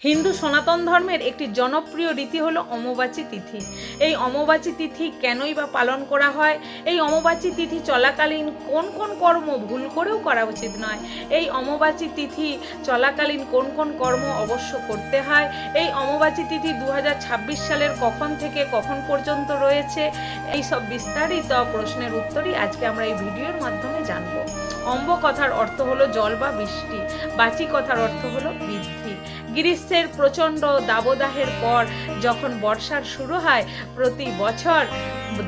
হিন্দু সনাতন ধর্মের একটি জনপ্রিয় রীতি হলো অমাবাস্যা তিথি। এই অমাবাস্যা তিথি কেনই বা পালন করা হয়? এই অমাবাস্যা তিথি চলাকালীন কোন কোন কর্ম ভুল করেও করা উচিত নয়? এই অমাবাস্যা তিথি চলাকালীন কোন কোন কর্ম অবশ্য করতে হয়? এই অমাবাস্যা তিথি 2026 সালের কখন থেকে কখন পর্যন্ত রয়েছে? এই সব বিস্তারিত প্রশ্নের উত্তরই আজকে আমরা এই ভিডিওর মাধ্যমে জানবো। অম্ব কথার অর্থ হলো জল বা বৃষ্টি, বাচি কথার অর্থ হলো বৃদ্ধি। গ্রীষ্মের প্রচণ্ড দাবদাহের পর যখন বর্ষার শুরু হয়, প্রতি বছর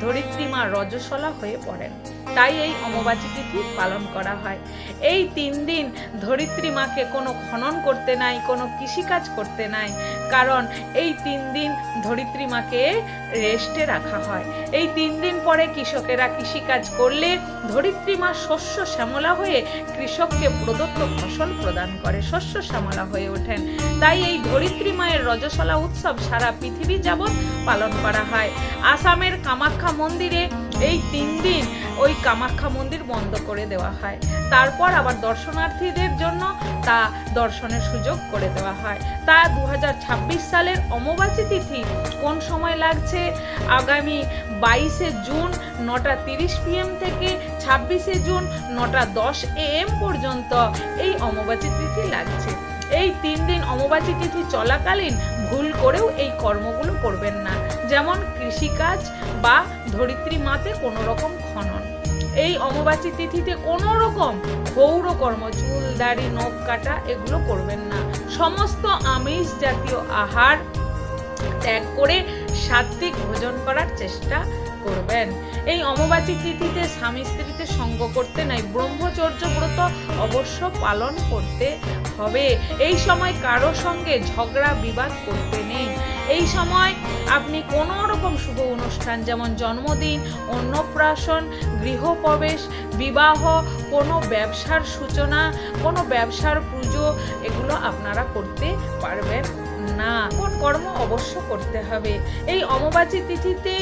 ধরিত্রী মা রজস্বলা হয়ে পড়েন, তাই এই অমাবাস্যা তিথি পালন করা হয়। এই 3 দিন ধরিত্রী মাকে কোনো খনন করতে নাই, কোনো কৃষিকাজ করতে নাই, কারণ এই 3 দিন ধরিত্রী মাকে রেস্টে রাখা হয়। এই 3 দিন পরে কৃষকেরা কৃষিকাজ করলে ধরিত্রী মা শস্য শ্যামলা হয়ে কৃষককে প্রদত্ত ফসল প্রদান করে, শস্য শ্যামলা হয়ে ওঠেন। তাই এই ধরিত্রী মায়ের রজস্বলা উৎসব সারা পৃথিবী যাবৎ পালন করা হয়। আসামের কামাখ্যা মন্দিরে এই 3 দিন ওই কামাখ্যা মন্দির বন্ধ করে দেওয়া হয়, তারপর আবার দর্শনার্থীদের জন্য তা দর্শনের সুযোগ করে দেওয়া হয়। তা 2026 সালের অমাবাস্যা তিথি কোন সময় লাগছে? আগামী 22শে জুন 9:30 PM থেকে 26শে জুন 9:10 AM পর্যন্ত এই অমাবাস্যা তিথি লাগছে। এই 3 দিন অমাবাস্যা তিথি চলাকালীন ভুল করেও এই কর্মগুলো করবেন না, যেমন কৃষিকাজ বা ধরিত্রী মাতে কোনো রকম খনন। এই অমাবাস্যা তিথিতে কোনো রকম ক্ষৌর কর্ম, চুল দাড়ি নখ কাটা এগুলো করবেন না। সমস্ত আমিষ জাতীয় আহার ত্যাগ করে সাত্ত্বিক ভোজন করার চেষ্টা করবেন। এই অমাবাস্যা তিথিতে স্বামী স্ত্রীতে সঙ্গ করতে নাই, ব্রহ্মচর্য ব্রত অবশ্য পালন করতে হবে। এই সময় কারো সঙ্গে ঝগড়া বিবাদ করতে নেই। এই সময় আপনি কোনো রকম শুভ অনুষ্ঠান যেমন জন্মদিন, অন্নপ্রাশন, গৃহপ্রবেশ, বিবাহ, কোনো ব্যবসার সূচনা, কোনো ব্যবসার পুজো এগুলো আপনারা করতে পারবেন না। কোন কর্ম অবশ্য করতে হবে? এই অমাবাস্যা তিথিতে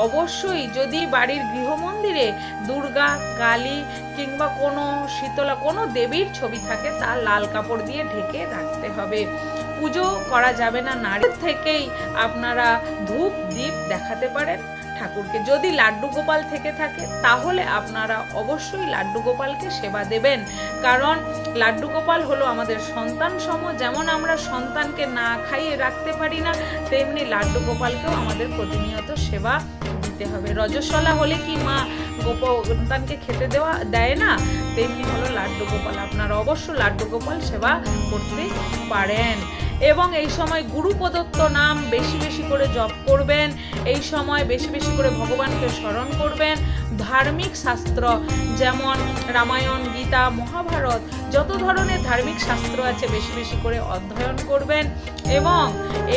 অবশ্যই যদি বাড়ির গৃহমন্দিরে দুর্গা, কালী কিংবা কোনো শীতলা কোনো দেবীর ছবি থাকে, তা লাল কাপড় দিয়ে ঢেকে রাখতে হবে। পুজো করা যাবে না, নারীর থেকেই আপনারা ধূপ দীপ দেখাতে পারেন ঠাকুরকে। যদি লাড্ডু গোপাল থেকে থাকে তাহলে আপনারা অবশ্যই লাড্ডু গোপালকে সেবা দেবেন, কারণ লাড্ডু গোপাল হলো আমাদের সন্তান সম। যেমন আমরা সন্তানকে না খাইয়ে রাখতে পারি না, তেমনি লাড্ডু গোপালকেও আমাদের প্রতিনিয়ত সেবা দিতে হবে। রজস্বলা হলে কি মা সন্তানকে খেতে দেয় না, তেমনি হলো লাড্ডু গোপাল। আপনারা অবশ্য লাড্ডু গোপাল সেবা করতে পারেন। এবং এই সময় গুরু প্রদত্ত নাম বেশি বেশি করে জপ করবেন। এই সময় বেশি বেশি করে ভগবানকে স্মরণ করবেন। ধার্মিক শাস্ত্র যেমন রামায়ণ, গীতা, মহাভারত যত ধরনের ধার্মিক শাস্ত্র আছে বেশি বেশি করে অধ্যয়ন করবেন এবং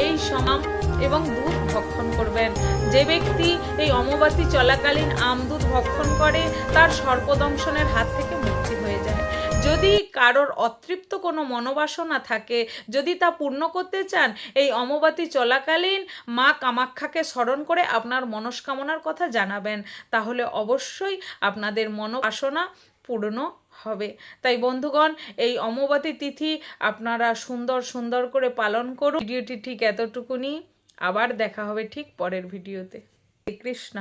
এই সময় এবং দুধ ভক্ষণ করবেন। যে ব্যক্তি এই অমাবাস্যা চলাকালীন আমদুধ ভক্ষণ করে তার সর্পদংশনের হাত থেকে মুক্তি হয়ে যায়। যদি কারোর অতৃপ্ত কোনো মনোবাসনা থাকে, যদি তা পূর্ণ করতে চান, এই অমাবাস্যা চলাকালীন মা কামাখ্যাকে স্মরণ করে আপনার মনস্কামনার কথা জানাবেন, তাহলে অবশ্যই আপনাদের মনোবাসনা পূর্ণ হবে। তাই বন্ধুগণ, এই অমাবাস্যা তিথি আপনারা সুন্দর সুন্দর করে পালন করুন। ভিডিওটি ঠিক এতটুকুনি, আবার দেখা হবে ঠিক পরের ভিডিওতে। শ্রী কৃষ্ণ।